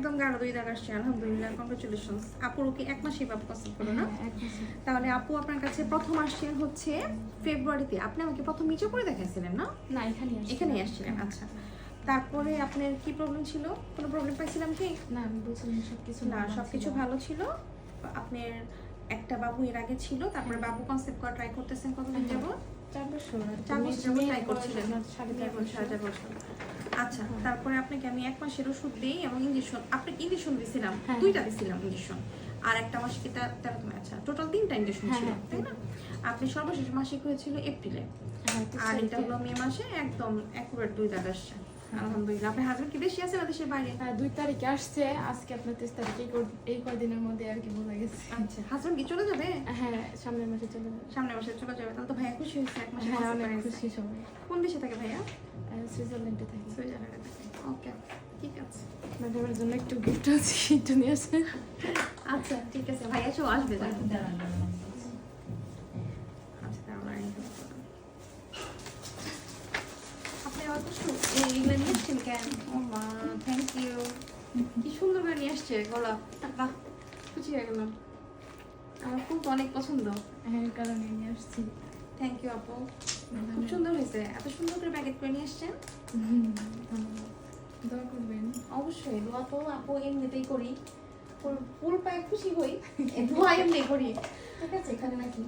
একদম গাঢ় 2 দাগ আসছে, আলহামদুলিল্লাহ, কংগ্রাচুলেশনস। আপুর কি 1 মাসই বাবু কনসেপ্ট করো না? তাহলে আপু আপনার কাছে প্রথম আসছেন হচ্ছে ফেব্রুয়ারিতে। আপনি আমাকে প্রথম নিচে করে দেখাইছিলেন না? না, এখানেই আসছিলেন। আচ্ছা, তারপরে আপনার কি প্রবলেম ছিল? কোনো প্রবলেম পাইছিলাম কি? না, আমি বলছিলাম সবকিছু না, সবকিছু ভালো ছিল। আপনার একটা বাবু এর আগে ছিল, তারপরে বাবু কনসেপ্ট করা ট্রাই করতেছেন কতদিন যাবত? 4 বছর। 4 বছর যাবত ট্রাই করছিলেন। 4.5 বছর। আচ্ছা, তারপরে আপনাকে আমি 1 মাসের ওষুধ দিই এবং ইনজেকশন, আপনাকে ইনজেকশন দিছিলাম, 2টা দিছিলাম ইনজেকশন, আর একটা মাসিক 13 দিন। আচ্ছা, টোটাল 3টা ইনজেকশন ছিল, তাই না? আপনি সর্বশেষ মাসিক হয়েছিল এপ্রিলে, আর এটা হলো মে মাসে, একদম অ্যাকুরেট 2 দাগ আসছে। আলহামদুলিল্লাহ। আপনার হাজবেন্ড কি দেশে আছে না দেশের বাইরে? 2 তারিখে আসছে, আজকে আপনার 23 তারিখে, এই কয়দিনের মধ্যে আর কি বলে গেছে। আচ্ছা, হাজবেন্ড কি চলে যাবে? হ্যাঁ, সামনের মাসে চলে যাবে। সামনের মাসে চলে যাবে, তাহলে তো ভাইয়া খুশি হয়েছে 1 মাসে। হ্যাঁ, অনেক খুশি সবাই। কোন দেশে থাকে ভাইয়া? সুইজারল্যান্ডে থাকি। সুইজারল্যান্ডে থাকে। ওকে, ঠিক আছে। ম্যাডামের জন্য একটু গিফট আছে, একটু নিয়ে আসে। আচ্ছা, ঠিক আছে, ভাইয়া সব আসবে। আপনি আবার কিছু এগুলো নিয়ে আসছেন কেন? ও মা, থ্যাংক ইউ। কি সুন্দর করে নিয়ে আসছে গোলাপ। বাহ, খুশি হয়ে গেলাম। আমার ফুল তো অনেক পছন্দ। হ্যাঁ, কারণে নিয়ে আসছি। থ্যাংক ইউ আপু, খুব সুন্দর হয়েছে। এত সুন্দর করে প্যাকেট করে নিয়ে আসছেন। দোয়া করবেন। অবশ্যই, দোয়া তো আপু এমনিতেই করি, ফুল পায়ে খুশি হই, দোয়া এমনি করি। ঠিক আছে, এখানে নাকি